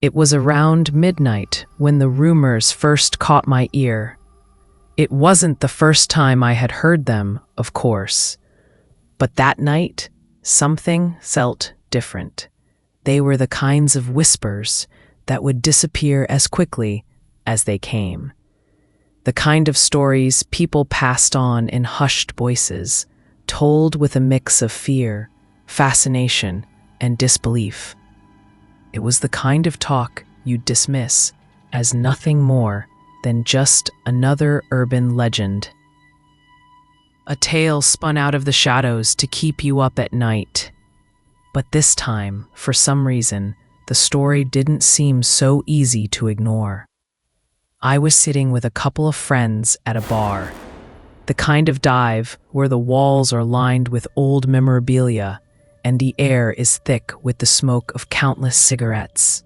It was around midnight when the rumors first caught my ear. It wasn't the first time I had heard them, of course. But that night, something felt different. They were the kinds of whispers that would disappear as quickly as they came. The kind of stories people passed on in hushed voices, told with a mix of fear, fascination, and disbelief. It was the kind of talk you'd dismiss as nothing more than just another urban legend. A tale spun out of the shadows to keep you up at night. But this time, for some reason, the story didn't seem so easy to ignore. I was sitting with a couple of friends at a bar, the kind of dive where the walls are lined with old memorabilia and the air is thick with the smoke of countless cigarettes.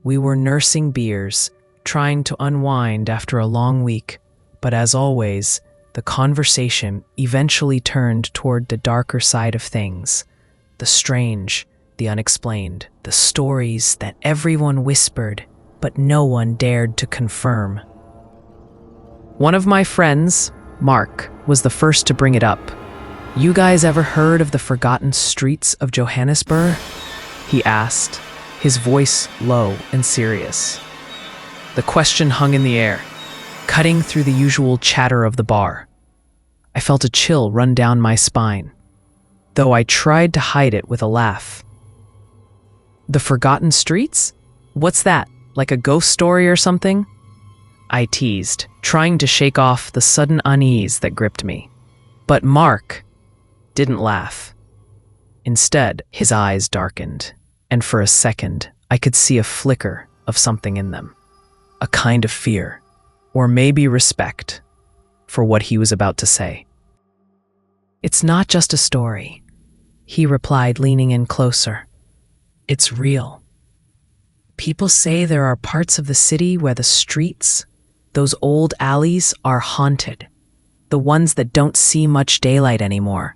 We were nursing beers, trying to unwind after a long week, but as always, the conversation eventually turned toward the darker side of things, the strange, the unexplained, the stories that everyone whispered, but no one dared to confirm. One of my friends, Mark, was the first to bring it up. "You guys ever heard of the forgotten streets of Johannesburg?" he asked, his voice low and serious. The question hung in the air, cutting through the usual chatter of the bar. I felt a chill run down my spine, though I tried to hide it with a laugh. "The forgotten streets? What's that, like a ghost story or something?" I teased, trying to shake off the sudden unease that gripped me. But Mark didn't laugh. Instead, his eyes darkened, and for a second, I could see a flicker of something in them. A kind of fear, or maybe respect, for what he was about to say. "It's not just a story," he replied, leaning in closer. "It's real. People say there are parts of the city where the streets, those old alleys, are haunted. The ones that don't see much daylight anymore.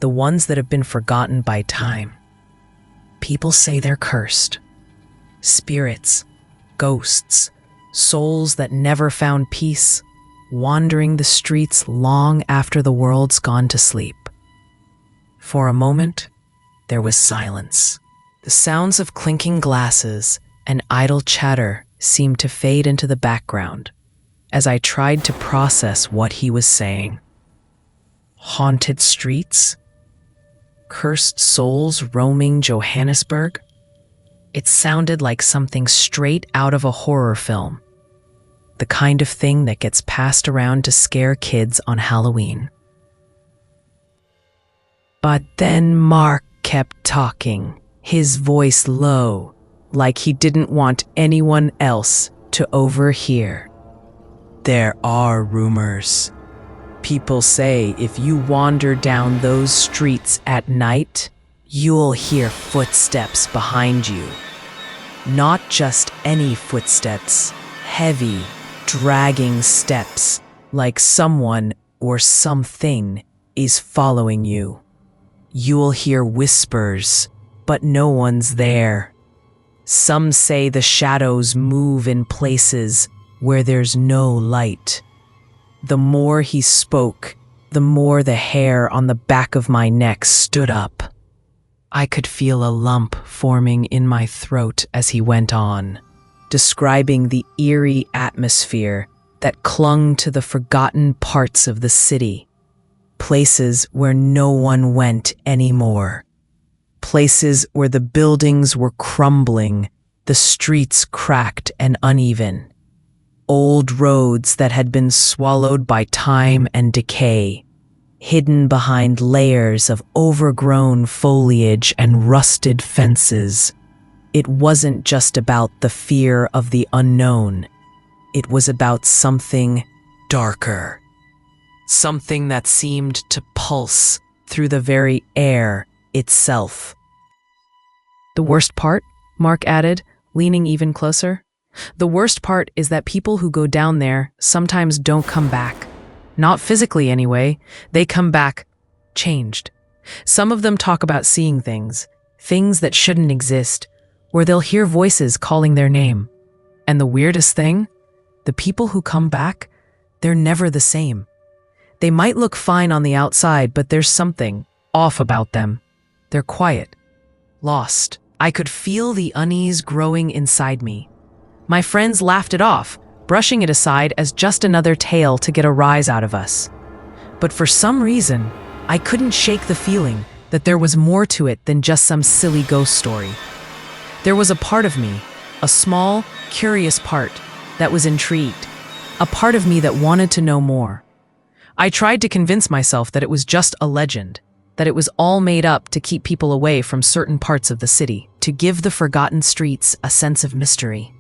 The ones that have been forgotten by time. People say they're cursed. Spirits, ghosts, souls that never found peace, wandering the streets long after the world's gone to sleep." For a moment, there was silence. The sounds of clinking glasses and idle chatter seemed to fade into the background as I tried to process what he was saying. Haunted streets? Cursed souls roaming Johannesburg? It sounded like something straight out of a horror film, the kind of thing that gets passed around to scare kids on Halloween. But then Mark kept talking, his voice low, like he didn't want anyone else to overhear. "There are rumors. People say if you wander down those streets at night, you'll hear footsteps behind you. Not just any footsteps, heavy, dragging steps, like someone or something is following you. You'll hear whispers, but no one's there. Some say the shadows move in places where there's no light." The more he spoke, the more the hair on the back of my neck stood up. I could feel a lump forming in my throat as he went on, describing the eerie atmosphere that clung to the forgotten parts of the city, places where no one went anymore, places where the buildings were crumbling, the streets cracked and uneven, old roads that had been swallowed by time and decay, hidden behind layers of overgrown foliage and rusted fences. It wasn't just about the fear of the unknown. It was about something darker, something that seemed to pulse through the very air itself. "The worst part," Mark added, leaning even closer, "the worst part is that people who go down there sometimes don't come back. Not physically anyway. They come back changed. Some of them talk about seeing things that shouldn't exist, where they'll hear voices calling their name. And the weirdest thing? The people who come back, they're never the same. They might look fine on the outside, but there's something off about them. They're quiet, lost. I could feel the unease growing inside me. My friends laughed it off, brushing it aside as just another tale to get a rise out of us. But for some reason, I couldn't shake the feeling that there was more to it than just some silly ghost story. There was a part of me, a small, curious part, that was intrigued, a part of me that wanted to know more. I tried to convince myself that it was just a legend, that it was all made up to keep people away from certain parts of the city, to give the forgotten streets a sense of mystery.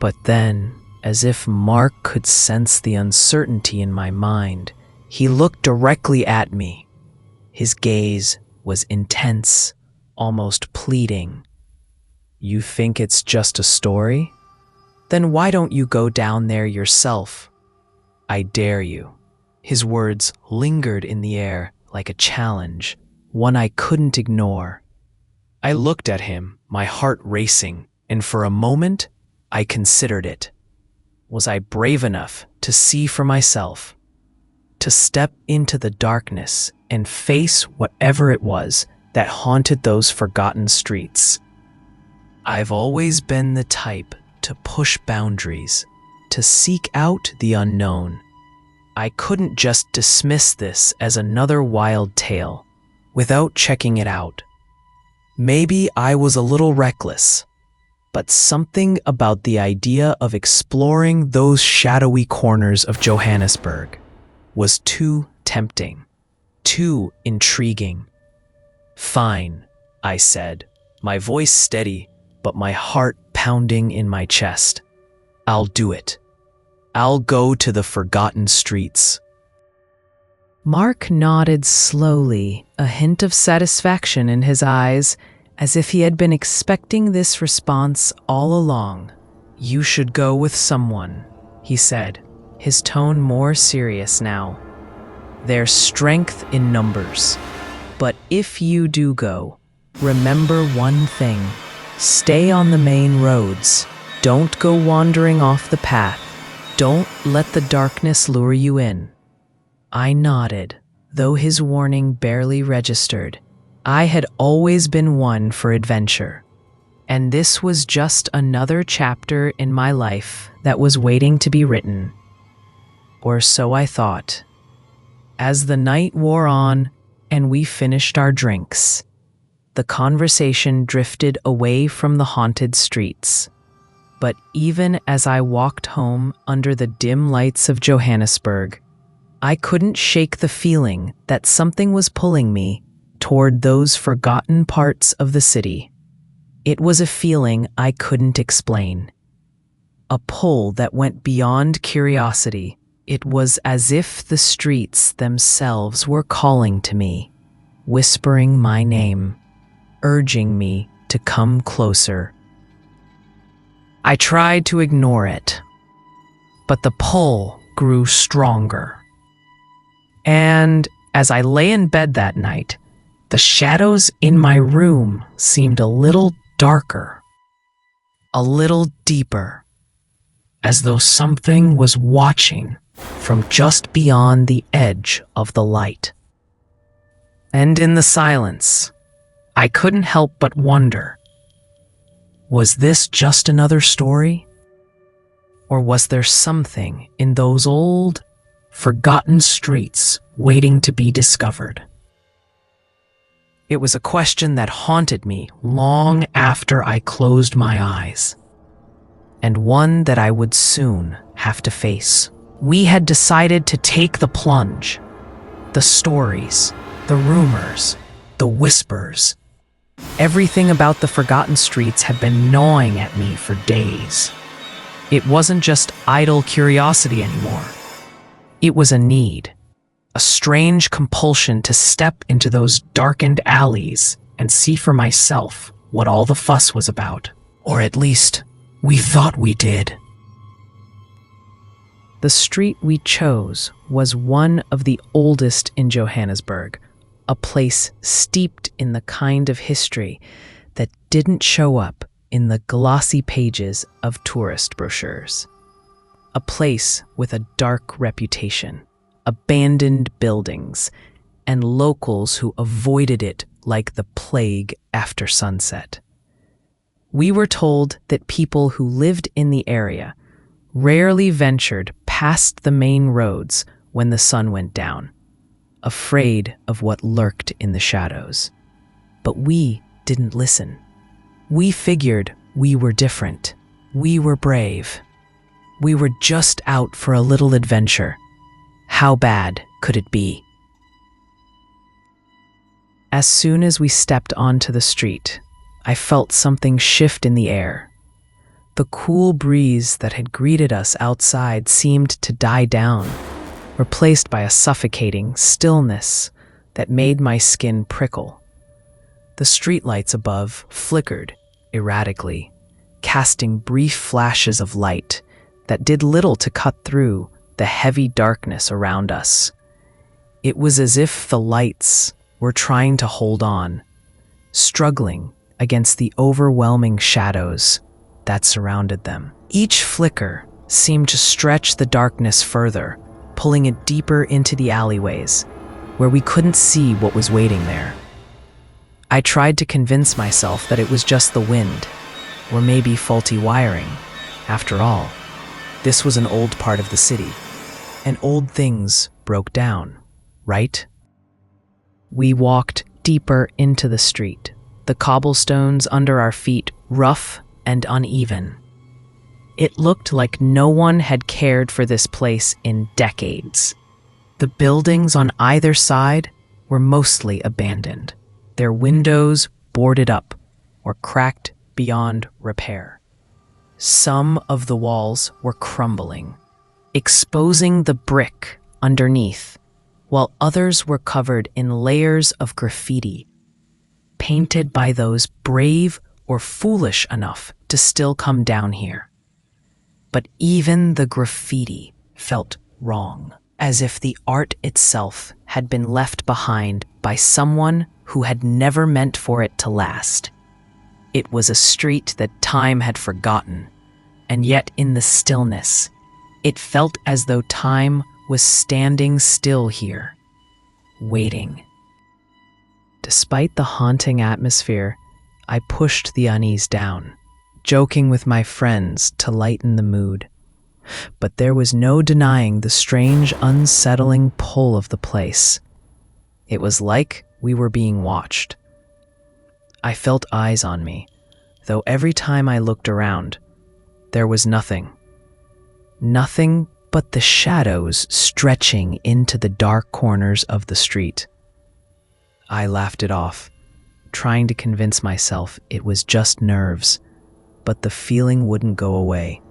But then, as if Mark could sense the uncertainty in my mind, he looked directly at me. His gaze was intense, almost pleading. "You think it's just a story? Then why don't you go down there yourself? I dare you." His words lingered in the air like a challenge, one I couldn't ignore. I looked at him, my heart racing, and for a moment, I considered it. Was I brave enough to see for myself, to step into the darkness and face whatever it was that haunted those forgotten streets? I've always been the type to push boundaries, to seek out the unknown. I couldn't just dismiss this as another wild tale without checking it out. Maybe I was a little reckless, but something about the idea of exploring those shadowy corners of Johannesburg was too tempting, too intriguing. "Fine," I said, my voice steady, but my heart pounding in my chest. "I'll do it. I'll go to the forgotten streets." Mark nodded slowly, a hint of satisfaction in his eyes, as if he had been expecting this response all along. "You should go with someone," he said, his tone more serious now. "There's strength in numbers. But if you do go, remember one thing. Stay on the main roads. Don't go wandering off the path. Don't let the darkness lure you in." I nodded, though his warning barely registered. I had always been one for adventure, and this was just another chapter in my life that was waiting to be written. Or so I thought. As the night wore on and we finished our drinks, the conversation drifted away from the haunted streets. But even as I walked home under the dim lights of Johannesburg, I couldn't shake the feeling that something was pulling me toward those forgotten parts of the city. It was a feeling I couldn't explain. A pull that went beyond curiosity. It was as if the streets themselves were calling to me, whispering my name, urging me to come closer. I tried to ignore it, but the pull grew stronger. And as I lay in bed that night, the shadows in my room seemed a little darker, a little deeper, as though something was watching from just beyond the edge of the light. And in the silence, I couldn't help but wonder, was this just another story? Or was there something in those old, forgotten streets waiting to be discovered? It was a question that haunted me long after I closed my eyes, and one that I would soon have to face. We had decided to take the plunge. The stories, the rumors, the whispers. Everything about the forgotten streets had been gnawing at me for days. It wasn't just idle curiosity anymore. It was a need, a strange compulsion to step into those darkened alleys and see for myself what all the fuss was about. Or at least, we thought we did. The street we chose was one of the oldest in Johannesburg, a place steeped in the kind of history that didn't show up in the glossy pages of tourist brochures. A place with a dark reputation, abandoned buildings, and locals who avoided it like the plague after sunset. We were told that people who lived in the area rarely ventured past the main roads when the sun went down, afraid of what lurked in the shadows. But we didn't listen. We figured we were different. We were brave. We were just out for a little adventure. How bad could it be? As soon as we stepped onto the street, I felt something shift in the air. The cool breeze that had greeted us outside seemed to die down, replaced by a suffocating stillness that made my skin prickle. The streetlights above flickered erratically, casting brief flashes of light that did little to cut through the heavy darkness around us. It was as if the lights were trying to hold on, struggling against the overwhelming shadows that surrounded them. Each flicker seemed to stretch the darkness further, pulling it deeper into the alleyways, where we couldn't see what was waiting there. I tried to convince myself that it was just the wind, or maybe faulty wiring. After all, this was an old part of the city, and old things broke down, right? We walked deeper into the street, the cobblestones under our feet rough and uneven. It looked like no one had cared for this place in decades. The buildings on either side were mostly abandoned, their windows boarded up or cracked beyond repair. Some of the walls were crumbling, exposing the brick underneath, while others were covered in layers of graffiti, painted by those brave or foolish enough to still come down here. But even the graffiti felt wrong, as if the art itself had been left behind by someone who had never meant for it to last. It was a street that time had forgotten, and yet in the stillness, it felt as though time was standing still here, waiting. Despite the haunting atmosphere, I pushed the unease down, joking with my friends to lighten the mood. But there was no denying the strange, unsettling pull of the place. It was like we were being watched. I felt eyes on me, though every time I looked around, there was nothing. Nothing but the shadows stretching into the dark corners of the street. I laughed it off, trying to convince myself it was just nerves, but the feeling wouldn't go away.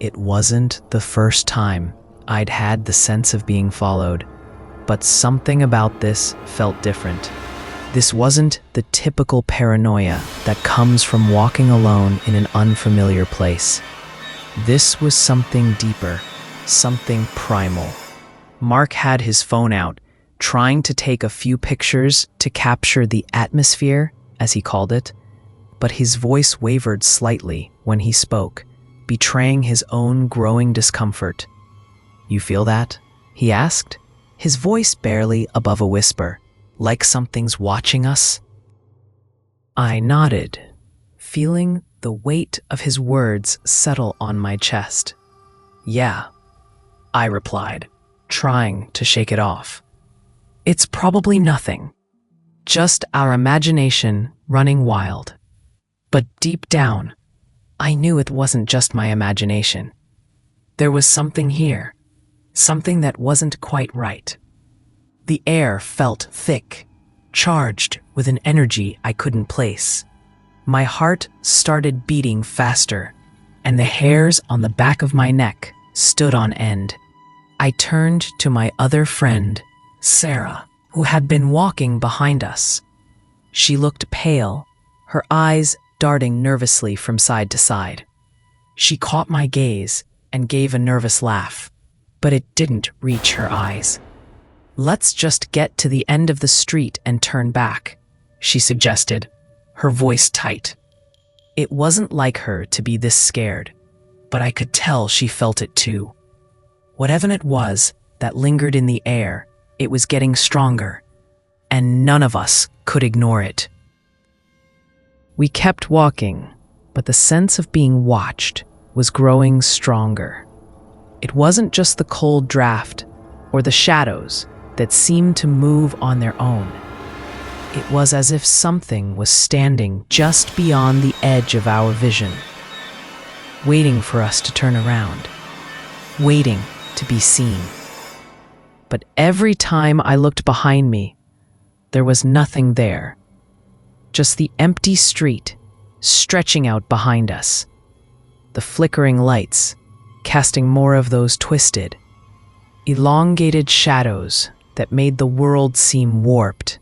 It wasn't the first time I'd had the sense of being followed, but something about this felt different. This wasn't the typical paranoia that comes from walking alone in an unfamiliar place. This was something deeper, something primal. Mark had his phone out, trying to take a few pictures to capture the atmosphere, as he called it, but his voice wavered slightly when he spoke, betraying his own growing discomfort. "You feel that?" he asked, his voice barely above a whisper, like something's watching us. I nodded, feeling the weight of his words settle on my chest. "Yeah," I replied, trying to shake it off. "It's probably nothing, just our imagination running wild." But deep down, I knew it wasn't just my imagination. There was something here, something that wasn't quite right. The air felt thick, charged with an energy I couldn't place. My heart started beating faster, and the hairs on the back of my neck stood on end. I turned to my other friend, Sarah, who had been walking behind us. She looked pale, her eyes darting nervously from side to side. She caught my gaze and gave a nervous laugh, but it didn't reach her eyes. "Let's just get to the end of the street and turn back," she suggested, her voice tight. It wasn't like her to be this scared, but I could tell she felt it too. Whatever it was that lingered in the air, it was getting stronger, and none of us could ignore it. We kept walking, but the sense of being watched was growing stronger. It wasn't just the cold draft or the shadows that seemed to move on their own. It was as if something was standing just beyond the edge of our vision, waiting for us to turn around, waiting to be seen. But every time I looked behind me, there was nothing there, just the empty street stretching out behind us, the flickering lights casting more of those twisted, elongated shadows that made the world seem warped.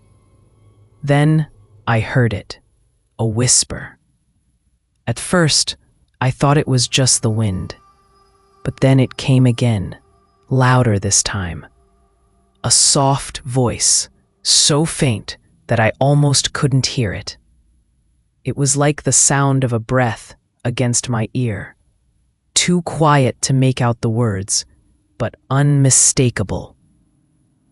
Then I heard it, a whisper. At first, I thought it was just the wind, but then it came again, louder this time. A soft voice, so faint that I almost couldn't hear it. It was like the sound of a breath against my ear, too quiet to make out the words, but unmistakable.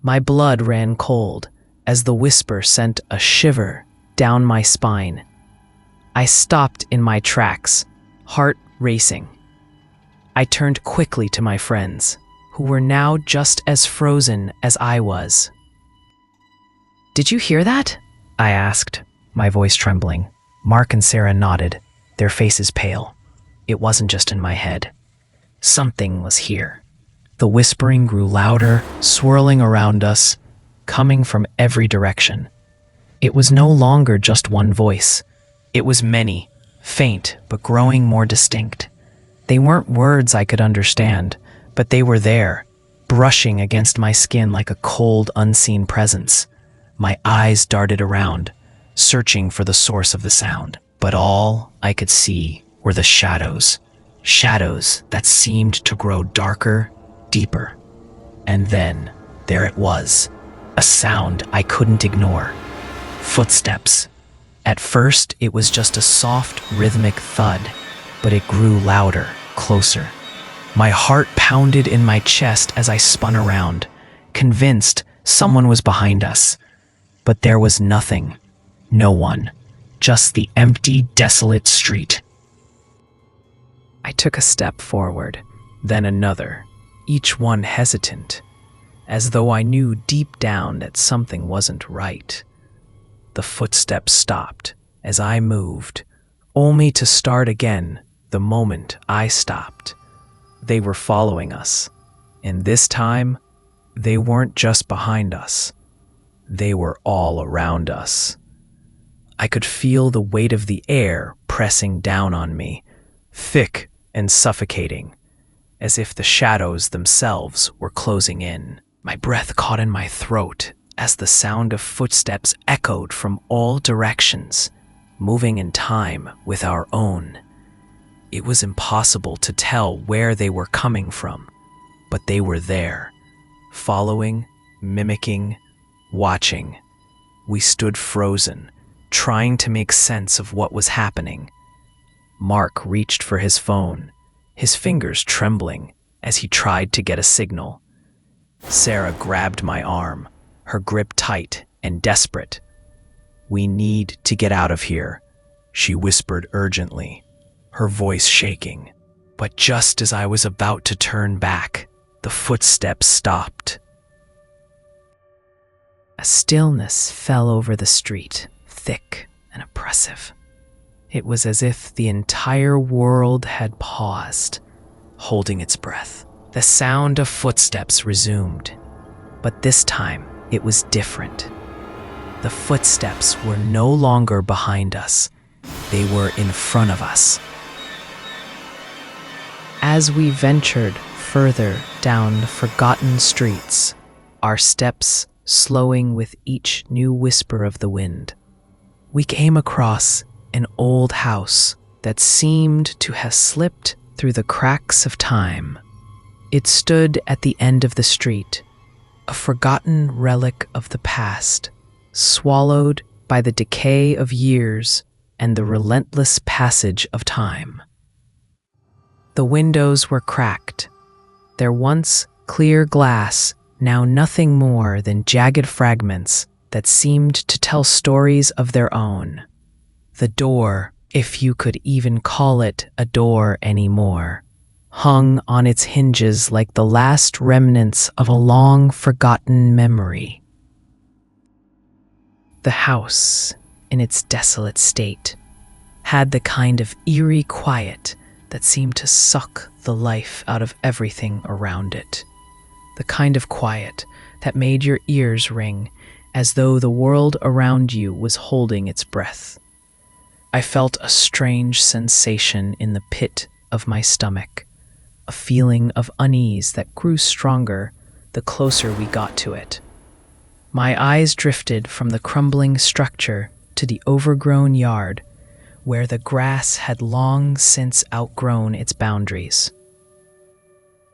My blood ran cold as the whisper sent a shiver down my spine. I stopped in my tracks, heart racing. I turned quickly to my friends, who were now just as frozen as I was. "Did you hear that?" I asked, my voice trembling. Mark and Sarah nodded, their faces pale. It wasn't just in my head. Something was here. The whispering grew louder, swirling around us, coming from every direction. It was no longer just one voice. It was many, faint but growing more distinct. They weren't words I could understand, but they were there, brushing against my skin like a cold, unseen presence. My eyes darted around, searching for the source of the sound, but all I could see were the shadows. Shadows that seemed to grow darker, deeper. And then, there it was. A sound I couldn't ignore. Footsteps. At first, it was just a soft, rhythmic thud, but it grew louder, closer. My heart pounded in my chest as I spun around, convinced someone was behind us. But there was nothing. No one. Just the empty, desolate street. I took a step forward, then another, each one hesitant, as though I knew deep down that something wasn't right. The footsteps stopped as I moved, only to start again the moment I stopped. They were following us, and this time, they weren't just behind us. They were all around us. I could feel the weight of the air pressing down on me, thick and suffocating, as if the shadows themselves were closing in. My breath caught in my throat as the sound of footsteps echoed from all directions, moving in time with our own. It was impossible to tell where they were coming from, but they were there, following, mimicking, watching. We stood frozen, trying to make sense of what was happening. Mark reached for his phone, his fingers trembling as he tried to get a signal. Sarah grabbed my arm, her grip tight and desperate. "We need to get out of here," she whispered urgently, her voice shaking. But just as I was about to turn back, the footsteps stopped. A stillness fell over the street, thick and oppressive. It was as if the entire world had paused, holding its breath. The sound of footsteps resumed, but this time it was different. The footsteps were no longer behind us. They were in front of us. As we ventured further down the forgotten streets, our steps slowing with each new whisper of the wind, we came across an old house that seemed to have slipped through the cracks of time. It stood at the end of the street, a forgotten relic of the past, swallowed by the decay of years and the relentless passage of time. The windows were cracked, their once clear glass now nothing more than jagged fragments that seemed to tell stories of their own. The door, if you could even call it a door anymore, hung on its hinges like the last remnants of a long-forgotten memory. The house, in its desolate state, had the kind of eerie quiet that seemed to suck the life out of everything around it. The kind of quiet that made your ears ring as though the world around you was holding its breath. I felt a strange sensation in the pit of my stomach, a feeling of unease that grew stronger the closer we got to it. My eyes drifted from the crumbling structure to the overgrown yard, where the grass had long since outgrown its boundaries.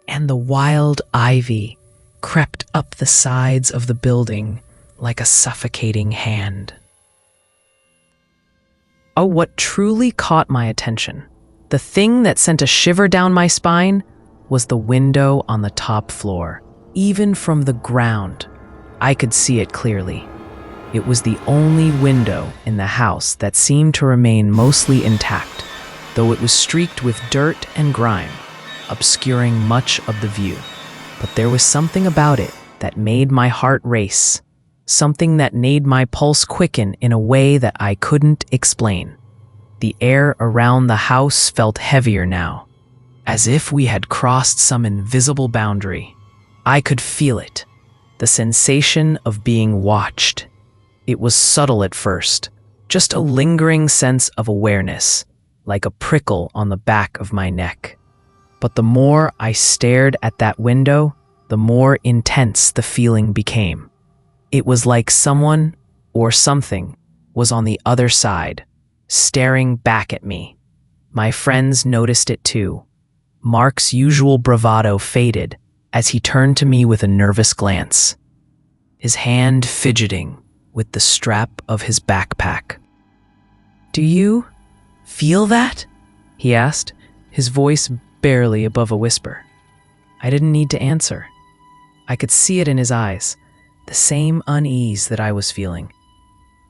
And the wild ivy crept up the sides of the building like a suffocating hand. Oh, what truly caught my attention, the thing that sent a shiver down my spine, was the window on the top floor. Even from the ground, I could see it clearly. It was the only window in the house that seemed to remain mostly intact, though it was streaked with dirt and grime, obscuring much of the view. But there was something about it that made my heart race, something that made my pulse quicken in a way that I couldn't explain. The air around the house felt heavier now, as if we had crossed some invisible boundary. I could feel it, the sensation of being watched. It was subtle at first, just a lingering sense of awareness, like a prickle on the back of my neck. But the more I stared at that window, the more intense the feeling became. It was like someone, or something, was on the other side, staring back at me. My friends noticed it too. Mark's usual bravado faded as he turned to me with a nervous glance, his hand fidgeting with the strap of his backpack. "Do you feel that?" he asked, his voice barely above a whisper. I didn't need to answer. I could see it in his eyes, the same unease that I was feeling.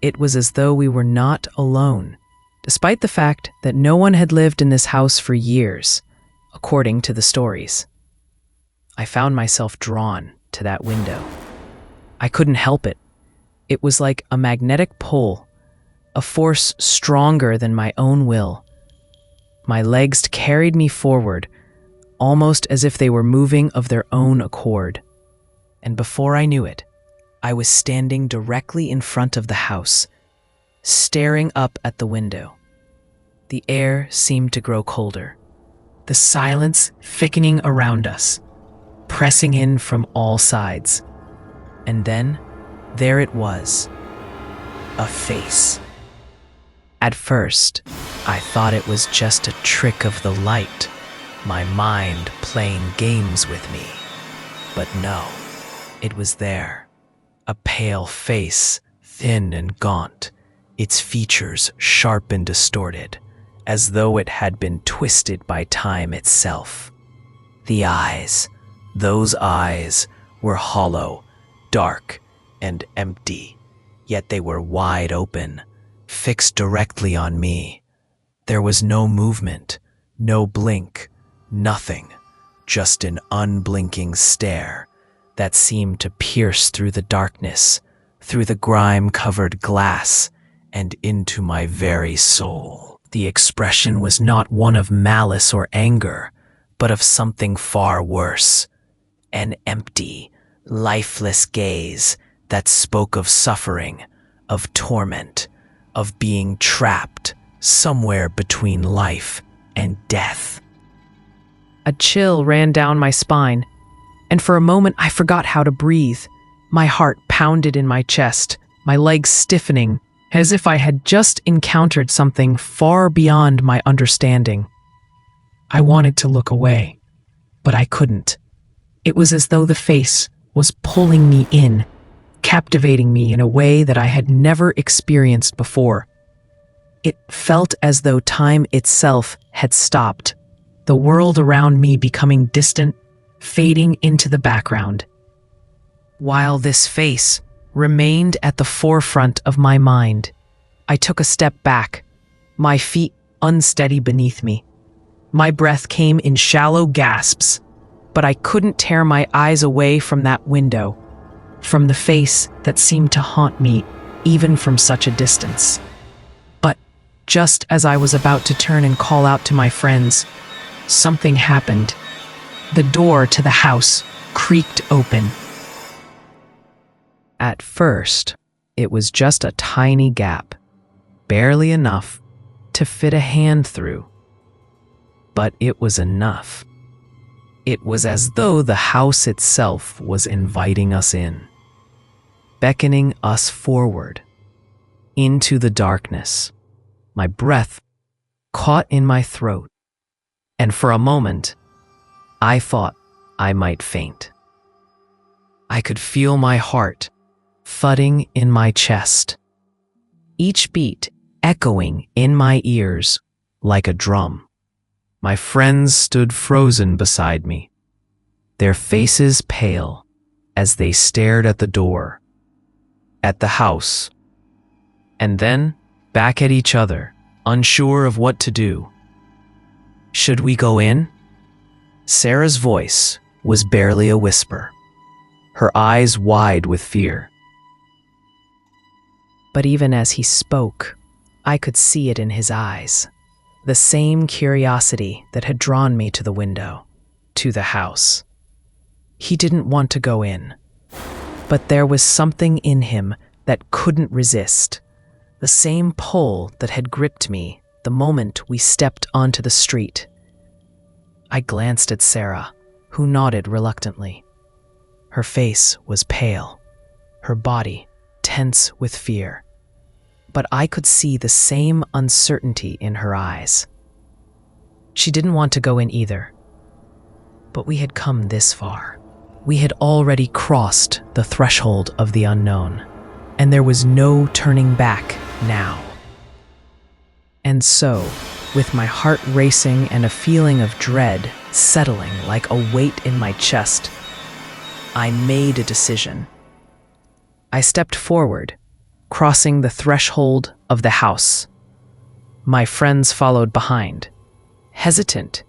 It was as though we were not alone, despite the fact that no one had lived in this house for years, according to the stories. I found myself drawn to that window. I couldn't help it. It was like a magnetic pull, a force stronger than my own will. My legs carried me forward, almost as if they were moving of their own accord. And before I knew it, I was standing directly in front of the house, staring up at the window. The air seemed to grow colder, the silence thickening around us, pressing in from all sides. And then, there it was, a face. At first, I thought it was just a trick of the light, my mind playing games with me. But no, it was there. A pale face, thin and gaunt, its features sharp and distorted, as though it had been twisted by time itself. The eyes, those eyes, were hollow, dark, and empty, yet they were wide open, fixed directly on me. There was no movement, no blink, nothing, just an unblinking stare that seemed to pierce through the darkness, through the grime-covered glass, and into my very soul. The expression was not one of malice or anger, but of something far worse. An empty, lifeless gaze that spoke of suffering, of torment, of being trapped somewhere between life and death. A chill ran down my spine, and for a moment I forgot how to breathe. My heart pounded in my chest, my legs stiffening, as if I had just encountered something far beyond my understanding. I wanted to look away, but I couldn't. It was as though the face was pulling me in, captivating me in a way that I had never experienced before. It felt as though time itself had stopped, the world around me becoming distant, fading into the background. While this face remained at the forefront of my mind, I took a step back, my feet unsteady beneath me. My breath came in shallow gasps, but I couldn't tear my eyes away from that window, from the face that seemed to haunt me even from such a distance. But just as I was about to turn and call out to my friends, something happened. The door to the house creaked open. At first, it was just a tiny gap, barely enough to fit a hand through. But it was enough. It was as though the house itself was inviting us in, beckoning us forward, into the darkness. My breath caught in my throat, and for a moment, I thought I might faint. I could feel my heart thudding in my chest, each beat echoing in my ears like a drum. My friends stood frozen beside me, their faces pale as they stared at the door, at the house, and then back at each other, unsure of what to do. Should we go in? Sarah's voice was barely a whisper, her eyes wide with fear. But even as he spoke, I could see it in his eyes. The same curiosity that had drawn me to the window, to the house. He didn't want to go in, but there was something in him that couldn't resist, the same pull that had gripped me the moment we stepped onto the street. I glanced at Sarah, who nodded reluctantly. Her face was pale, her body tense with fear. But I could see the same uncertainty in her eyes. She didn't want to go in either. But we had come this far. We had already crossed the threshold of the unknown, and there was no turning back now. And so, with my heart racing and a feeling of dread settling like a weight in my chest, I made a decision. I stepped forward, crossing the threshold of the house. My friends followed behind, hesitant,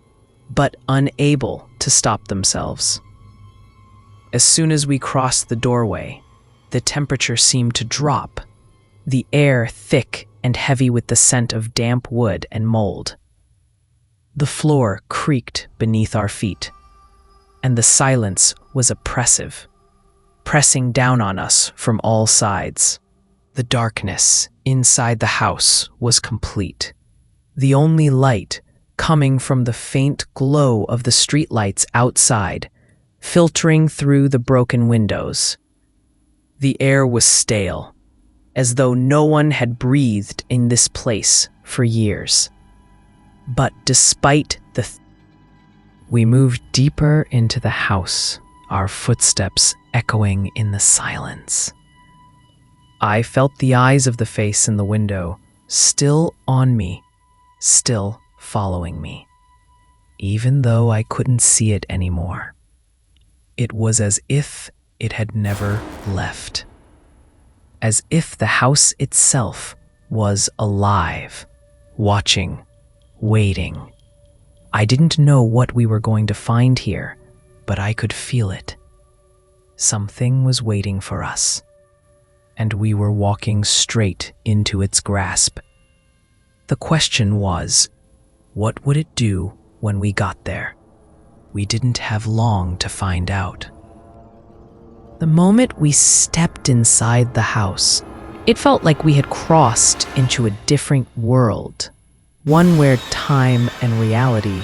but unable to stop themselves. As soon as we crossed the doorway, the temperature seemed to drop, the air thick and heavy with the scent of damp wood and mold. The floor creaked beneath our feet, and the silence was oppressive, pressing down on us from all sides. The darkness inside the house was complete, the only light coming from the faint glow of the streetlights outside, filtering through the broken windows. The air was stale, as though no one had breathed in this place for years. But despite we moved deeper into the house, our footsteps echoing in the silence. I felt the eyes of the face in the window still on me, still following me, even though I couldn't see it anymore. It was as if it had never left, as if the house itself was alive, watching, waiting. I didn't know what we were going to find here, but I could feel it. Something was waiting for us, and we were walking straight into its grasp. The question was, what would it do when we got there? We didn't have long to find out. The moment we stepped inside the house, it felt like we had crossed into a different world, one where time and reality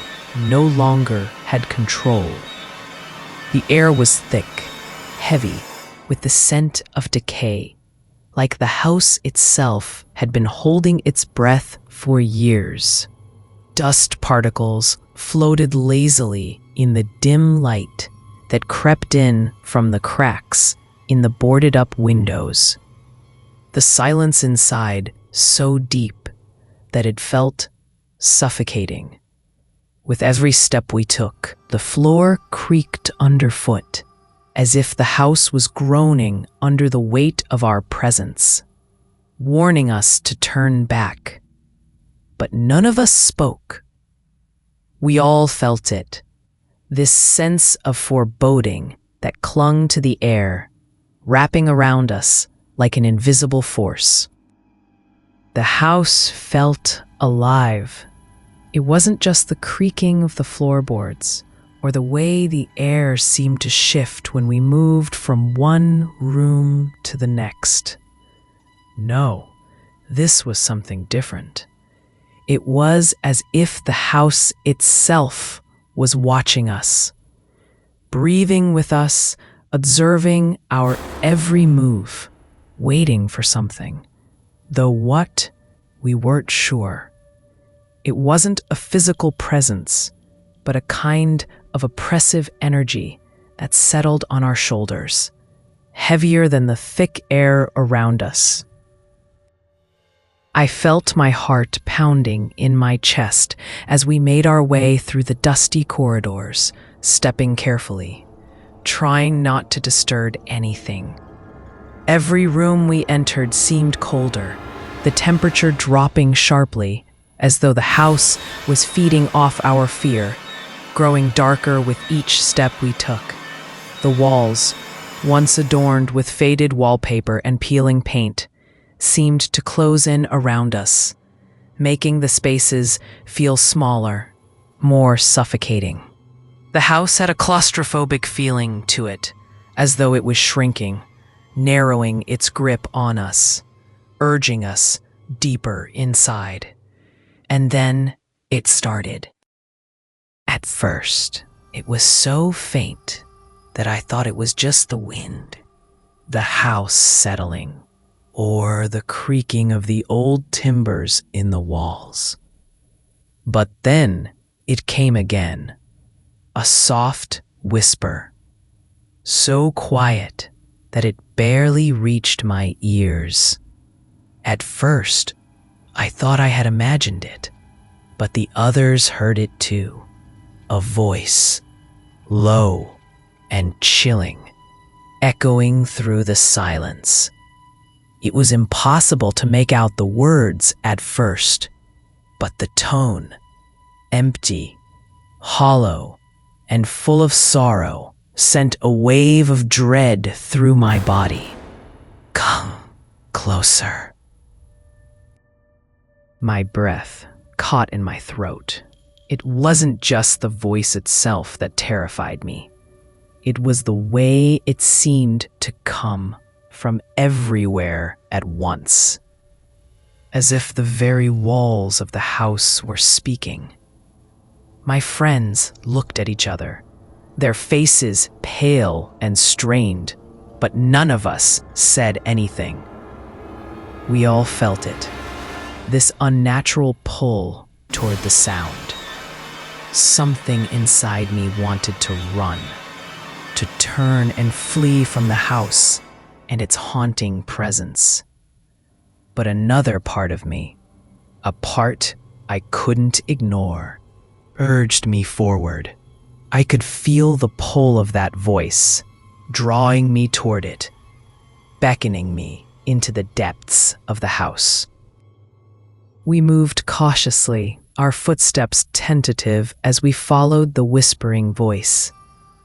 no longer had control. The air was thick, heavy, with the scent of decay, like the house itself had been holding its breath for years. Dust particles floated lazily in the dim light that crept in from the cracks in the boarded-up windows. The silence inside, so deep, that it felt suffocating. With every step we took, the floor creaked underfoot, as if the house was groaning under the weight of our presence, warning us to turn back. But none of us spoke. We all felt it, this sense of foreboding that clung to the air, wrapping around us like an invisible force. The house felt alive. It wasn't just the creaking of the floorboards or the way the air seemed to shift when we moved from one room to the next. No, this was something different. It was as if the house itself was watching us, breathing with us, observing our every move, waiting for something. Though what, we weren't sure. It wasn't a physical presence, but a kind of oppressive energy that settled on our shoulders, heavier than the thick air around us. I felt my heart pounding in my chest as we made our way through the dusty corridors, stepping carefully, trying not to disturb anything. Every room we entered seemed colder, the temperature dropping sharply, as though the house was feeding off our fear, growing darker with each step we took. The walls, once adorned with faded wallpaper and peeling paint, seemed to close in around us, making the spaces feel smaller, more suffocating. The house had a claustrophobic feeling to it, as though it was shrinking, narrowing its grip on us, urging us deeper inside. And then it started. At first, it was so faint that I thought it was just the wind, the house settling, or the creaking of the old timbers in the walls. But then it came again, a soft whisper, so quiet that it barely reached my ears. At first, I thought I had imagined it, but the others heard it too. A voice, low and chilling, echoing through the silence. It was impossible to make out the words at first, but the tone, empty, hollow, and full of sorrow, sent a wave of dread through my body. Come closer. My breath caught in my throat. It wasn't just the voice itself that terrified me. It was the way it seemed to come from everywhere at once, as if the very walls of the house were speaking. My friends looked at each other, their faces pale and strained, but none of us said anything. We all felt it, this unnatural pull toward the sound. Something inside me wanted to run, to turn and flee from the house and its haunting presence. But another part of me, a part I couldn't ignore, urged me forward. I could feel the pull of that voice, drawing me toward it, beckoning me into the depths of the house. We moved cautiously, our footsteps tentative as we followed the whispering voice.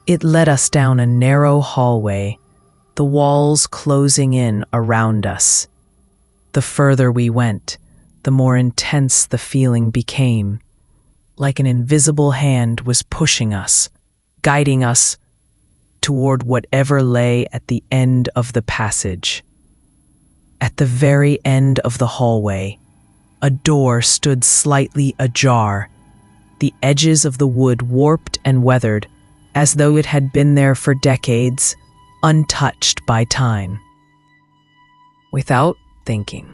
It led us down a narrow hallway, the walls closing in around us. The further we went, the more intense the feeling became, like an invisible hand was pushing us, guiding us toward whatever lay at the end of the passage. At the very end of the hallway, a door stood slightly ajar, the edges of the wood warped and weathered, as though it had been there for decades, untouched by time. Without thinking,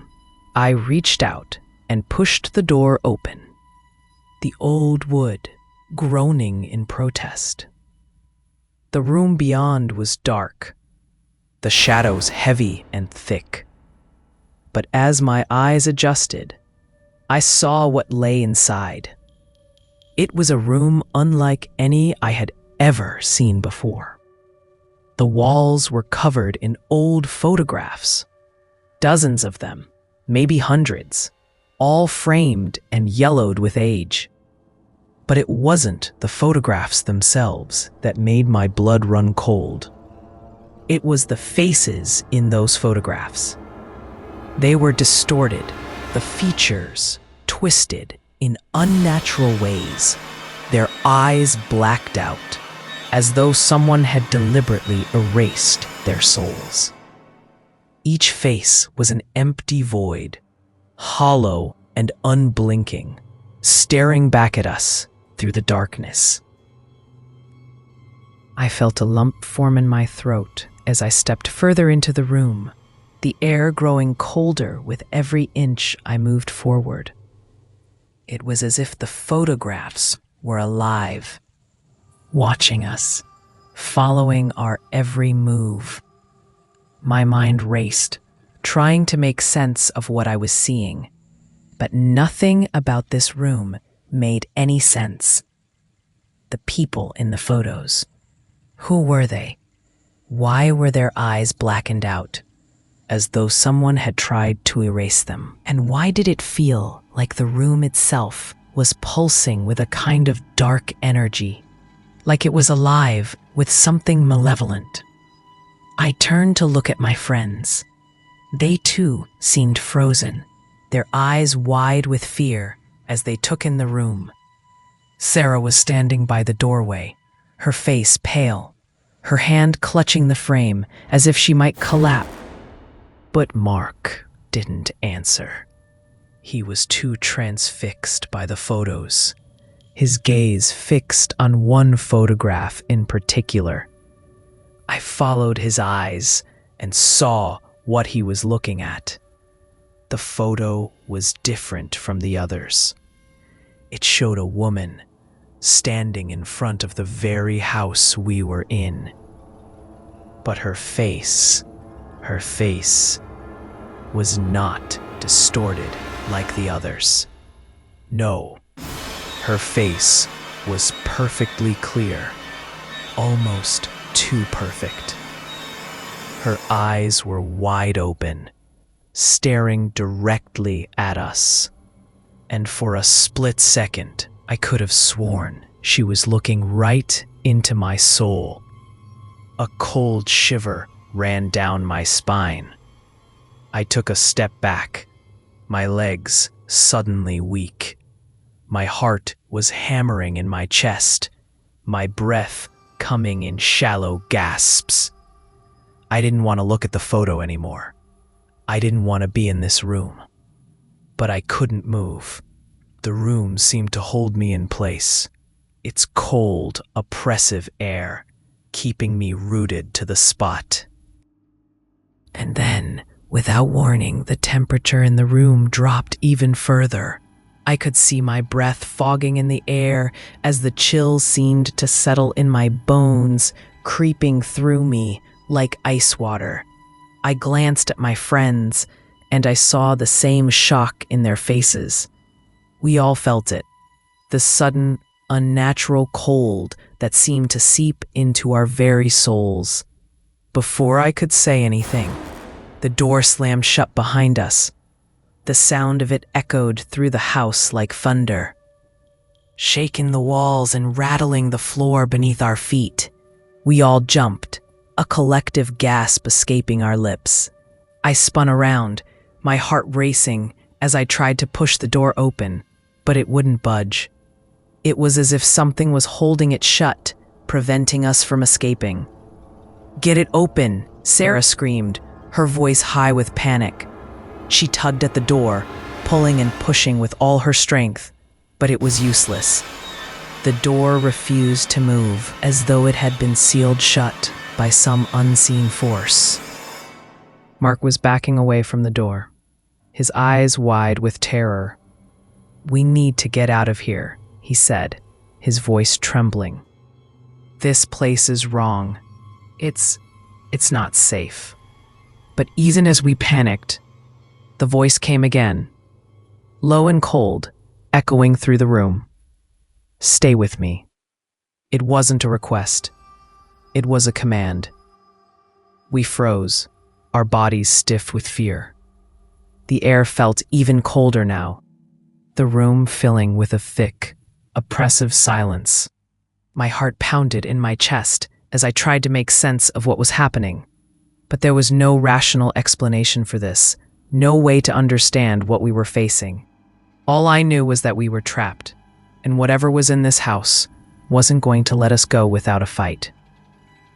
I reached out and pushed the door open, the old wood groaning in protest. The room beyond was dark, the shadows heavy and thick. But as my eyes adjusted, I saw what lay inside. It was a room unlike any I had ever seen before. The walls were covered in old photographs, dozens of them, maybe hundreds, all framed and yellowed with age. But it wasn't the photographs themselves that made my blood run cold. It was the faces in those photographs. They were distorted, the features twisted in unnatural ways, their eyes blacked out, as though someone had deliberately erased their souls. Each face was an empty void, hollow and unblinking, staring back at us through the darkness. I felt a lump form in my throat as I stepped further into the room, the air growing colder with every inch I moved forward. It was as if the photographs were alive, watching us, following our every move. My mind raced, trying to make sense of what I was seeing, but nothing about this room made any sense. The people in the photos. Who were they? Why were their eyes blackened out, as though someone had tried to erase them? And why did it feel like the room itself was pulsing with a kind of dark energy, like it was alive with something malevolent? I turned to look at my friends. They too seemed frozen, their eyes wide with fear as they took in the room. Sarah was standing by the doorway, her face pale, her hand clutching the frame as if she might collapse. But Mark didn't answer. He was too transfixed by the photos, his gaze fixed on one photograph in particular. I followed his eyes and saw what he was looking at. The photo was different from the others. It showed a woman standing in front of the very house we were in. But her face was not distorted like the others. No, her face was perfectly clear, almost too perfect. Her eyes were wide open, staring directly at us. And for a split second, I could have sworn she was looking right into my soul. A cold shiver ran down my spine. I took a step back, my legs suddenly weak. My heart was hammering in my chest, my breath coming in shallow gasps. I didn't want to look at the photo anymore. I didn't want to be in this room. But I couldn't move. The room seemed to hold me in place, its cold, oppressive air keeping me rooted to the spot. And then, without warning, the temperature in the room dropped even further. I could see my breath fogging in the air as the chill seemed to settle in my bones, creeping through me like ice water. I glanced at my friends, and I saw the same shock in their faces. We all felt it, the sudden, unnatural cold that seemed to seep into our very souls. Before I could say anything, the door slammed shut behind us. The sound of it echoed through the house like thunder, shaking the walls and rattling the floor beneath our feet. We all jumped, a collective gasp escaping our lips. I spun around, my heart racing as I tried to push the door open, but it wouldn't budge. It was as if something was holding it shut, preventing us from escaping. "Get it open," Sarah screamed, her voice high with panic. She tugged at the door, pulling and pushing with all her strength, but it was useless. The door refused to move, as though it had been sealed shut by some unseen force. Mark was backing away from the door, his eyes wide with terror. "We need to get out of here," he said, his voice trembling. "This place is wrong. It's not safe." But even as we panicked, the voice came again. low and cold, echoing through the room. "Stay with me." It wasn't a request. It was a command. We froze, our bodies stiff with fear. The air felt even colder now, the room filling with a thick, oppressive silence. My heart pounded in my chest as I tried to make sense of what was happening. But there was no rational explanation for this, no way to understand what we were facing. All I knew was that we were trapped, and whatever was in this house wasn't going to let us go without a fight.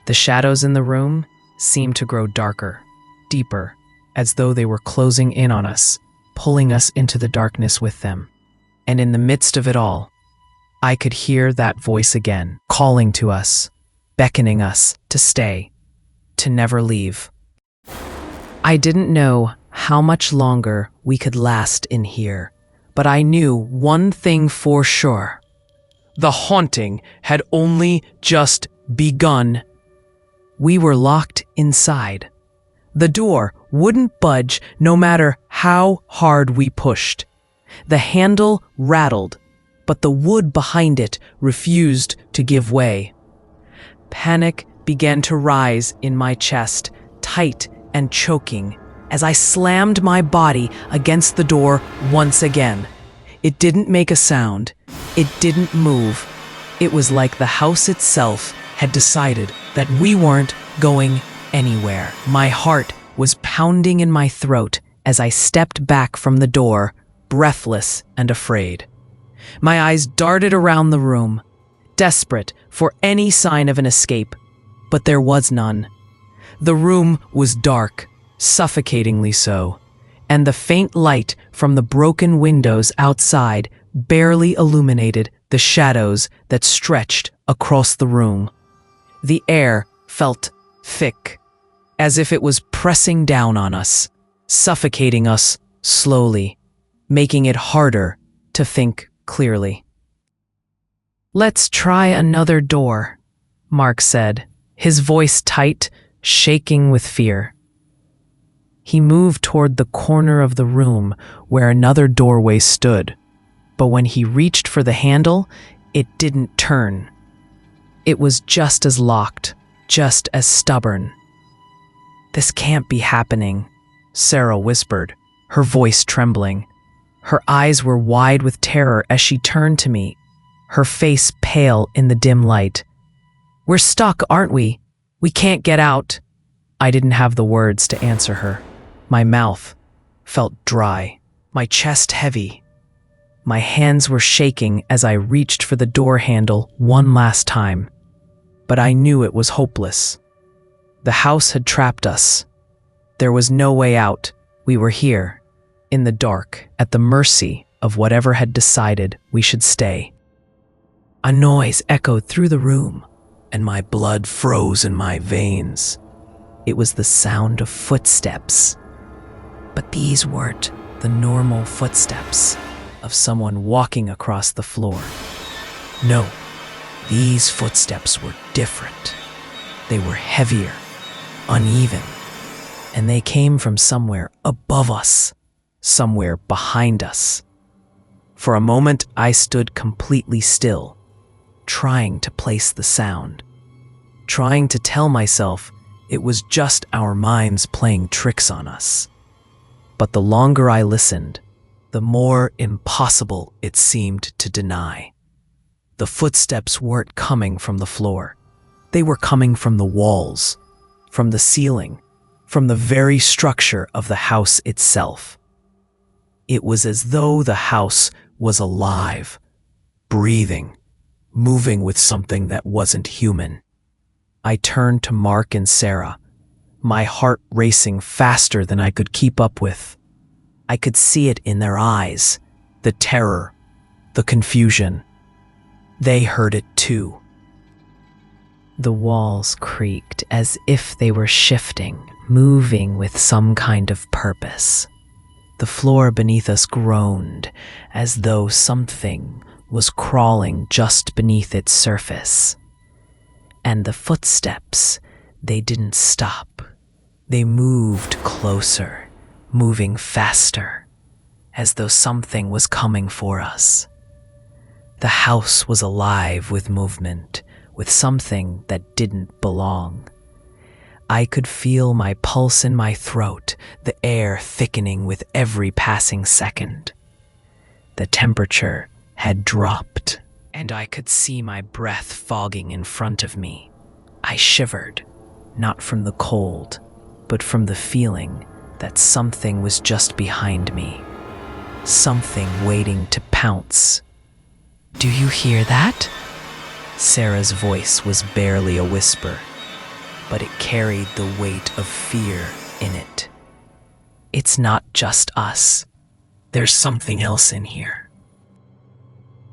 The shadows in the room seemed to grow darker, deeper, as though they were closing in on us, pulling us into the darkness with them. And in the midst of it all, I could hear that voice again, calling to us, beckoning us to stay, to never leave. I didn't know how much longer we could last in here, but I knew one thing for sure. The haunting had only just begun. We were locked inside. The door wouldn't budge no matter how hard we pushed. The handle rattled, but the wood behind it refused to give way. Panic began to rise in my chest, tight and choking, as I slammed my body against the door once again. It didn't make a sound. It didn't move. It was like the house itself had decided that we weren't going anywhere. My heart was pounding in my throat as I stepped back from the door, breathless and afraid. My eyes darted around the room, desperate for any sign of an escape, but there was none. The room was dark, suffocatingly so, and the faint light from the broken windows outside barely illuminated the shadows that stretched across the room. The air felt thick, as if it was pressing down on us, suffocating us slowly, making it harder to think clearly. "Let's try another door," Mark said, his voice tight, shaking with fear. He moved toward the corner of the room where another doorway stood, but when he reached for the handle, it didn't turn. It was just as locked, just as stubborn. "This can't be happening," Sarah whispered, her voice trembling. Her eyes were wide with terror as she turned to me, her face pale in the dim light. "We're stuck, aren't we? We can't get out." I didn't have the words to answer her. My mouth felt dry, my chest heavy. My hands were shaking as I reached for the door handle one last time. But I knew it was hopeless. The house had trapped us. There was no way out. We were here, in the dark, at the mercy of whatever had decided we should stay. A noise echoed through the room, and my blood froze in my veins. It was the sound of footsteps. But these weren't the normal footsteps of someone walking across the floor. No, these footsteps were different. They were heavier, uneven, and they came from somewhere above us, somewhere behind us. For a moment, I stood completely still, trying to place the sound, trying to tell myself it was just our minds playing tricks on us. But the longer I listened, the more impossible it seemed to deny. The footsteps weren't coming from the floor. They were coming from the walls, from the ceiling, from the very structure of the house itself. It was as though the house was alive, breathing, moving with something that wasn't human. I turned to Mark and Sarah, my heart racing faster than I could keep up with. I could see it in their eyes, the terror, the confusion. They heard it too. The walls creaked as if they were shifting, moving with some kind of purpose. The floor beneath us groaned, as though something was crawling just beneath its surface. And the footsteps, they didn't stop. They moved closer, moving faster. as though something was coming for us. The house was alive with movement, with something that didn't belong. I could feel my pulse in my throat, the air thickening with every passing second. The temperature had dropped, and I could see my breath fogging in front of me. I shivered, not from the cold, but from the feeling that something was just behind me. Something waiting to pounce. "Do you hear that?" Sarah's voice was barely a whisper, but it carried the weight of fear in it. "It's not just us. There's something else in here."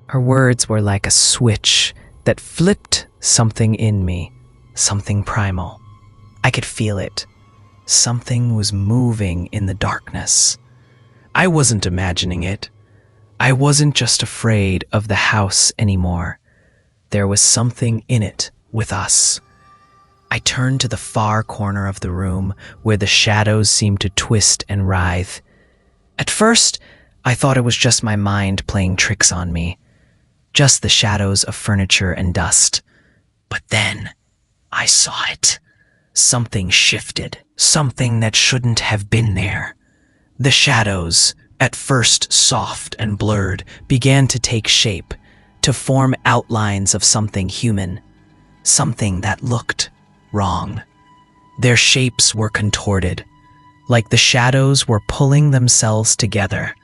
Her words were like a switch that flipped something in me, something primal. I could feel it. Something was moving in the darkness. I wasn't imagining it. I wasn't just afraid of the house anymore. There was something in it with us. I turned to the far corner of the room where the shadows seemed to twist and writhe. At first, I thought it was just my mind playing tricks on me, just the shadows of furniture and dust. But then, I saw it. Something shifted, something that shouldn't have been there. The shadows, at first soft and blurred, began to take shape, to form outlines of something human, something that looked wrong. Their shapes were contorted, like the shadows were pulling themselves together,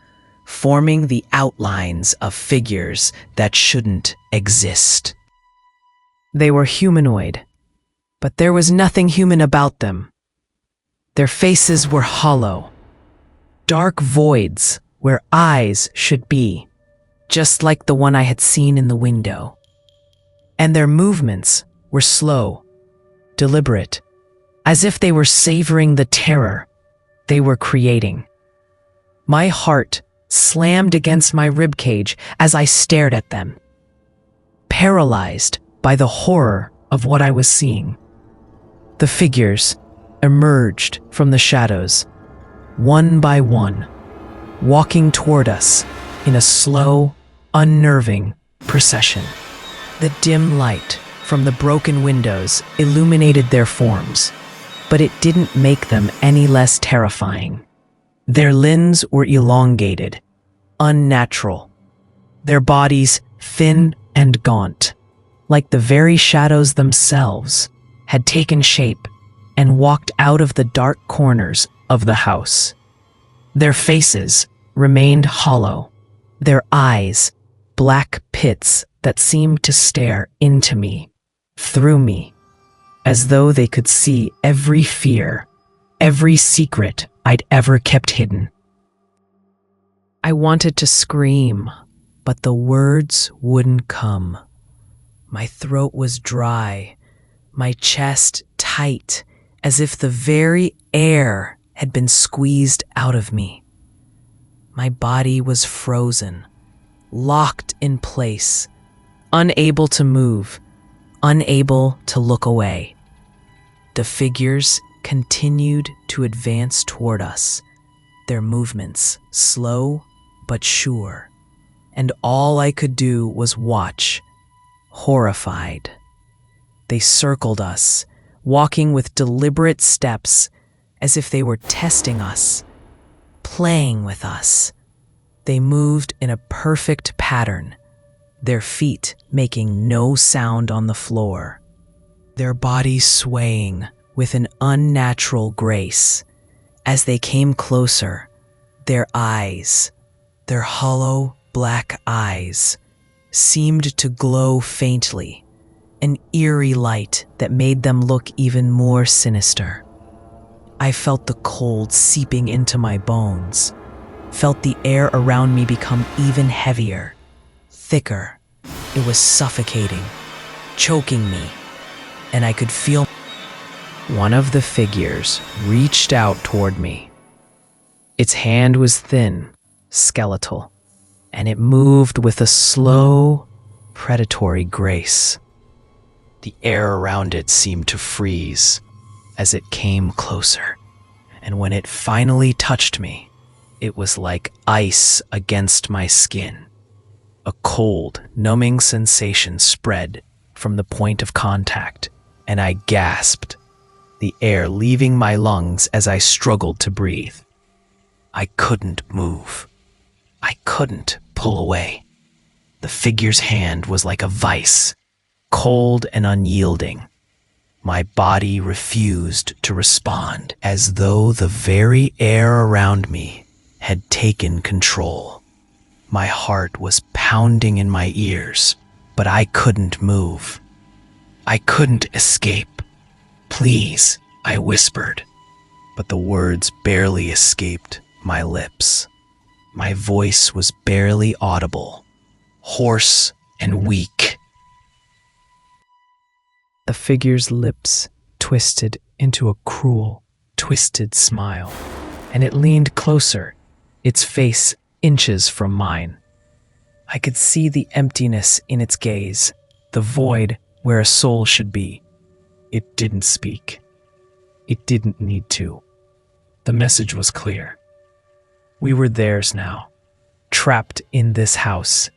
forming the outlines of figures that shouldn't exist. They were humanoid, but there was nothing human about them. Their faces were hollow, dark voids where eyes should be, just like the one I had seen in the window. And their movements were slow, deliberate, as if they were savoring the terror they were creating. My heart slammed against my ribcage as I stared at them, paralyzed by the horror of what I was seeing. The figures emerged from the shadows, one by one, walking toward us in a slow, unnerving procession. The dim light from the broken windows illuminated their forms, but it didn't make them any less terrifying. Their limbs were elongated, unnatural, their bodies thin and gaunt, like the very shadows themselves had taken shape and walked out of the dark corners of the house. Their faces remained hollow, their eyes black pits that seemed to stare into me, through me, as though they could see every fear, every secret I'd ever kept hidden. I wanted to scream, but the words wouldn't come. My throat was dry, my chest tight, as if the very air had been squeezed out of me. My body was frozen, locked in place, unable to move, unable to look away. The figures continued to advance toward us, their movements slow but sure, and all I could do was watch, horrified. They circled us, walking with deliberate steps, as if they were testing us, playing with us. They moved in a perfect pattern, their feet making no sound on the floor, their bodies swaying with an unnatural grace. As they came closer, their eyes, their hollow black eyes, seemed to glow faintly, an eerie light that made them look even more sinister. I felt the cold seeping into my bones, felt the air around me become even heavier, thicker. It was suffocating, choking me, and I could feel. One of the figures reached out toward me. Its hand was thin, skeletal, and it moved with a slow, predatory grace. The air around it seemed to freeze as it came closer, and when it finally touched me, It was like ice against my skin. A cold, numbing sensation spread from the point of contact, and I gasped, the air leaving my lungs as I struggled to breathe. I couldn't move. I couldn't pull away. The figure's hand was like a vice, cold and unyielding. My body refused to respond, as though the very air around me had taken control. My heart was pounding in my ears, but I couldn't move. I couldn't escape. "Please," I whispered, but the words barely escaped my lips. My voice was barely audible, hoarse and weak. The figure's lips twisted into a cruel, twisted smile, and it leaned closer, its face inches from mine. I could see the emptiness in its gaze, the void where a soul should be. It didn't speak. It didn't need to. The message was clear. We were theirs now, trapped in this house,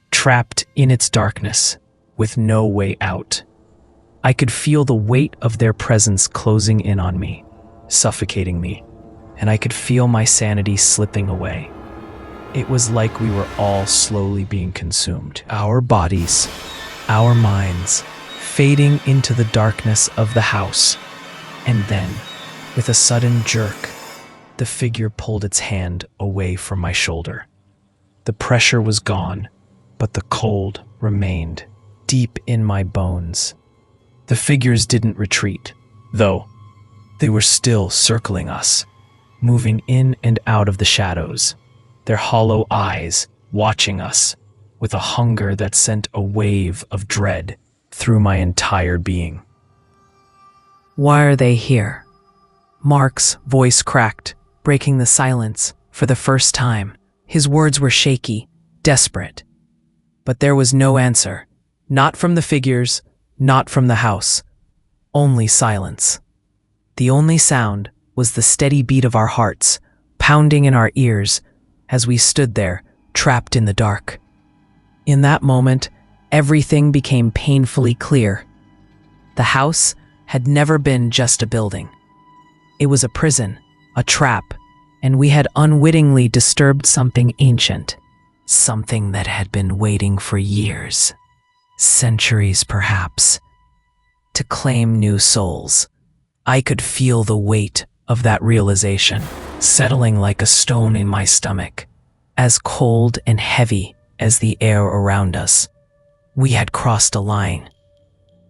trapped in its darkness, with no way out. I could feel the weight of their presence closing in on me, suffocating me, and I could feel my sanity slipping away. It was like we were all slowly being consumed, our bodies, our minds, fading into the darkness of the house. And then, with a sudden jerk, the figure pulled its hand away from my shoulder. The pressure was gone, but the cold remained, deep in my bones. The figures didn't retreat, though. They were still circling us, moving in and out of the shadows, their hollow eyes watching us with a hunger that sent a wave of dread through my entire being. "Why are they here?" Mark's voice cracked, breaking the silence for the first time. His words were shaky, desperate. But there was no answer, not from the figures, not from the house. Only silence. The only sound was the steady beat of our hearts, pounding in our ears as we stood there, trapped in the dark. In that moment, everything became painfully clear. The house had never been just a building. It was a prison, a trap, and we had unwittingly disturbed something ancient, something that had been waiting for years, centuries perhaps, to claim new souls. I could feel the weight of that realization settling like a stone in my stomach, as cold and heavy as the air around us. We had crossed a line.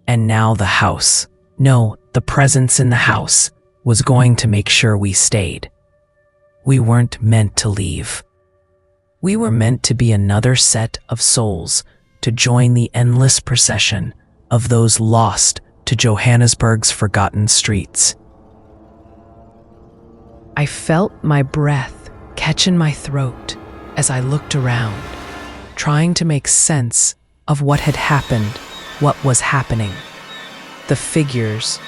And now the house, no, the presence in the house, was going to make sure we stayed. We weren't meant to leave. We were meant to be another set of souls to join the endless procession of those lost to Johannesburg's forgotten streets. I felt my breath catch in my throat as I looked around, trying to make sense of what had happened, what was happening. The figures,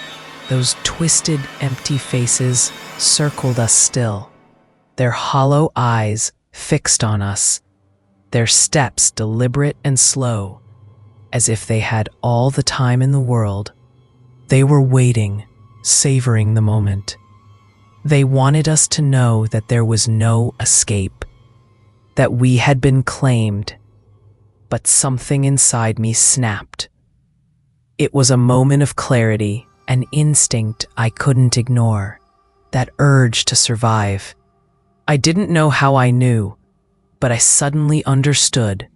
those twisted, empty faces, circled us still, their hollow eyes fixed on us, their steps deliberate and slow, as if they had all the time in the world. They were waiting, savoring the moment. They wanted us to know that there was no escape, that we had been claimed. But something inside me snapped. It was a moment of clarity, an instinct I couldn't ignore, that urge to survive. I didn't know how I knew, but I suddenly understood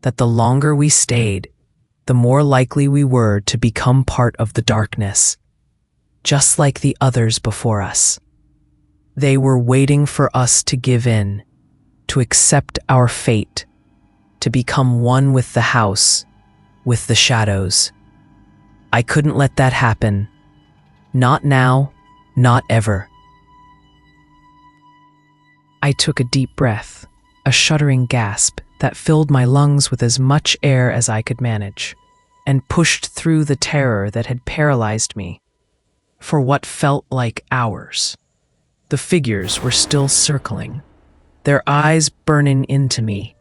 that the longer we stayed, the more likely we were to become part of the darkness, just like the others before us. They were waiting for us to give in, to accept our fate, to become one with the house, with the shadows. I couldn't let that happen. Not now, not ever. I took a deep breath, a shuddering gasp that filled my lungs with as much air as I could manage, and pushed through the terror that had paralyzed me. For what felt like hours, the figures were still circling, their eyes burning into me.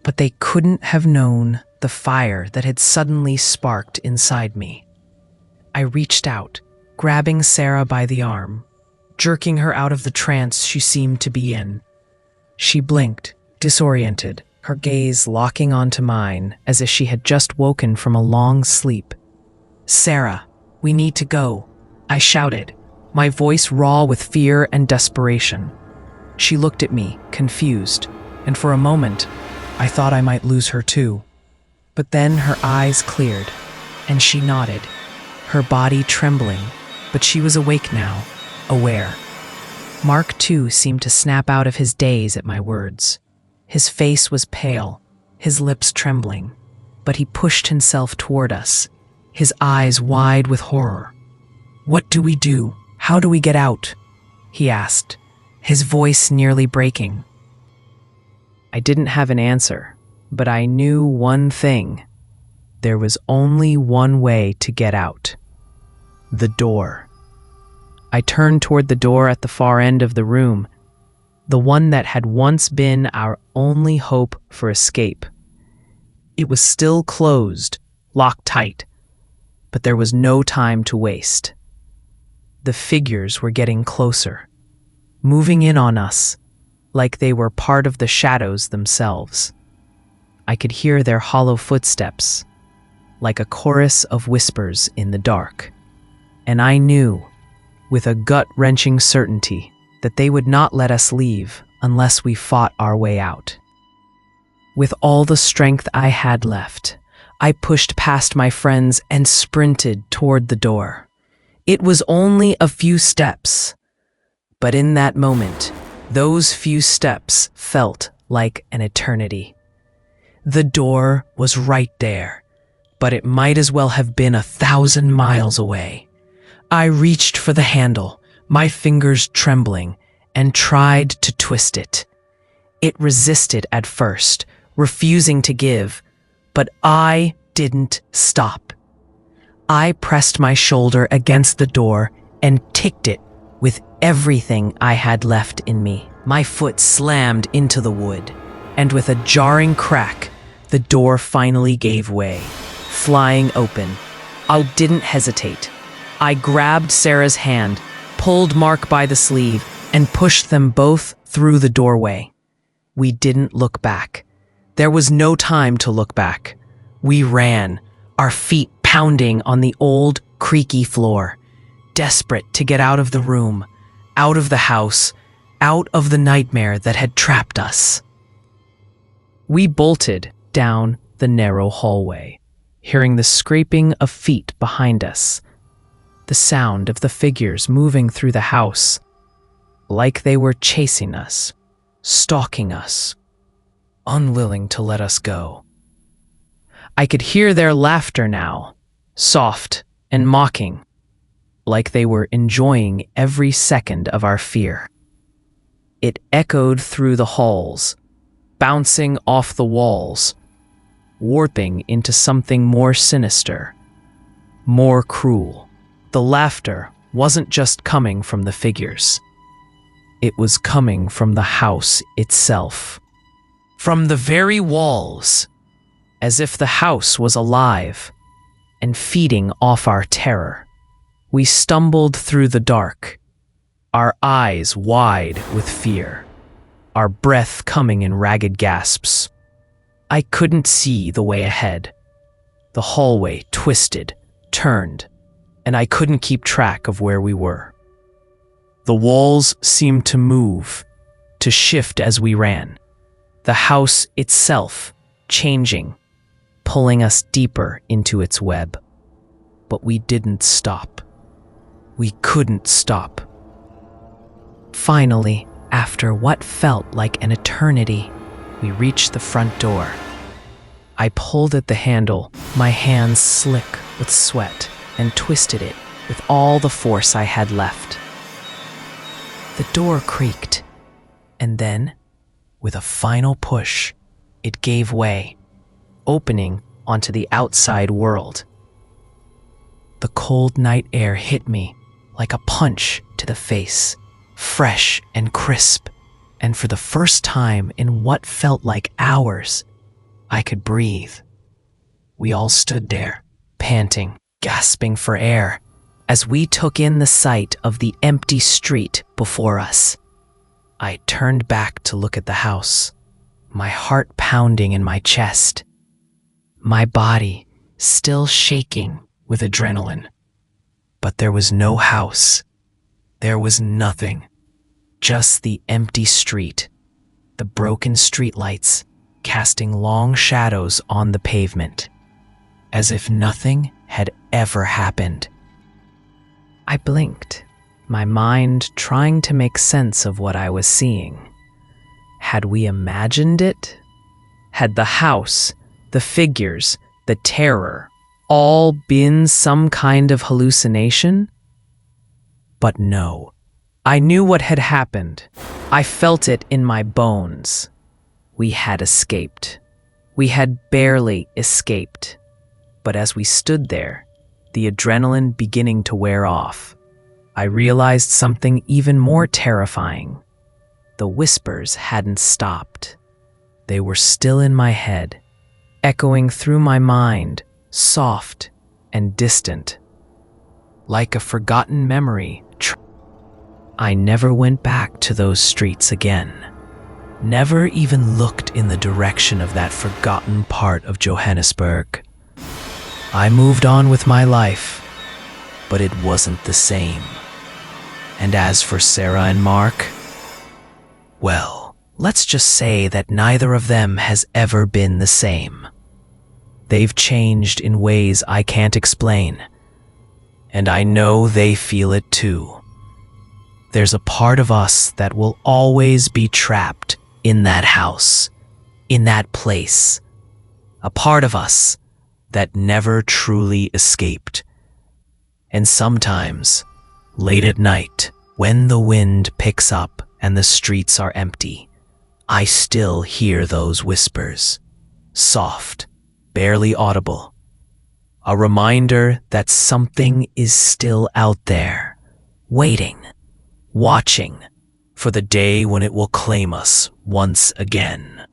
But they couldn't have known the fire that had suddenly sparked inside me. I reached out, grabbing Sarah by the arm, jerking her out of the trance she seemed to be in. She blinked, disoriented, her gaze locking onto mine as if she had just woken from a long sleep. "Sarah, we need to go," I shouted, my voice raw with fear and desperation. She looked at me, confused, and for a moment, I thought I might lose her too. But then her eyes cleared, and she nodded, her body trembling, but she was awake now, aware. Mark, too, seemed to snap out of his daze at my words. His face was pale, his lips trembling, but he pushed himself toward us, his eyes wide with horror. "What do we do? How do we get out?" he asked, his voice nearly breaking. I didn't have an answer, but I knew one thing. There was only one way to get out. The door. I turned toward the door at the far end of the room, the one that had once been our only hope for escape. It was still closed, locked tight, but there was no time to waste. The figures were getting closer, moving in on us, like they were part of the shadows themselves. I could hear their hollow footsteps, like a chorus of whispers in the dark. And I knew, with a gut-wrenching certainty, that they would not let us leave unless we fought our way out. With all the strength I had left, I pushed past my friends and sprinted toward the door. It was only a few steps, but in that moment, those few steps felt like an eternity. The door was right there, but it might as well have been 1,000 miles away. I reached for the handle, my fingers trembling, and tried to twist it. It resisted at first, refusing to give, but I didn't stop. I pressed my shoulder against the door and ticked it with everything I had left in me. My foot slammed into the wood, and with a jarring crack, the door finally gave way, flying open. I didn't hesitate. I grabbed Sarah's hand, pulled Mark by the sleeve, and pushed them both through the doorway. We didn't look back. There was no time to look back. We ran, our feet pounding on the old, creaky floor, desperate to get out of the room, out of the house, out of the nightmare that had trapped us. We bolted down the narrow hallway, hearing the scraping of feet behind us, the sound of the figures moving through the house, like they were chasing us, stalking us, unwilling to let us go. I could hear their laughter now, soft and mocking, like they were enjoying every second of our fear. It echoed through the halls, bouncing off the walls, warping into something more sinister, more cruel. The laughter wasn't just coming from the figures. It was coming from the house itself, from the very walls, as if the house was alive and feeding off our terror. We stumbled through the dark, our eyes wide with fear, our breath coming in ragged gasps. I couldn't see the way ahead. The hallway twisted, turned, and I couldn't keep track of where we were. The walls seemed to move, to shift as we ran. The house itself changing, pulling us deeper into its web. But we didn't stop. We couldn't stop. Finally, after what felt like an eternity, we reached the front door. I pulled at the handle, my hands slick with sweat, and twisted it with all the force I had left. The door creaked, and then, with a final push, it gave way, opening onto the outside world. The cold night air hit me like a punch to the face, fresh and crisp, and for the first time in what felt like hours, I could breathe. We all stood there, panting, gasping for air, as we took in the sight of the empty street before us. I turned back to look at the house, my heart pounding in my chest, my body still shaking with adrenaline. But there was no house. There was nothing. Just the empty street, the broken streetlights casting long shadows on the pavement, as if nothing had ever happened. I blinked, my mind trying to make sense of what I was seeing. Had we imagined it? Had the house, the figures, the terror, all been some kind of hallucination? But no. I knew what had happened. I felt it in my bones. We had escaped. We had barely escaped. But as we stood there, the adrenaline beginning to wear off, I realized something even more terrifying. The whispers hadn't stopped. They were still in my head, echoing through my mind, soft and distant. Like a forgotten memory, I never went back to those streets again. Never even looked in the direction of that forgotten part of Johannesburg. I moved on with my life, but it wasn't the same. And as for Sarah and Mark, well, let's just say that neither of them has ever been the same. They've changed in ways I can't explain, and I know they feel it too. There's a part of us that will always be trapped in that house, in that place. A part of us that never truly escaped. And sometimes, late at night, when the wind picks up and the streets are empty, I still hear those whispers, soft, barely audible. A reminder that something is still out there, waiting, watching for the day when it will claim us once again.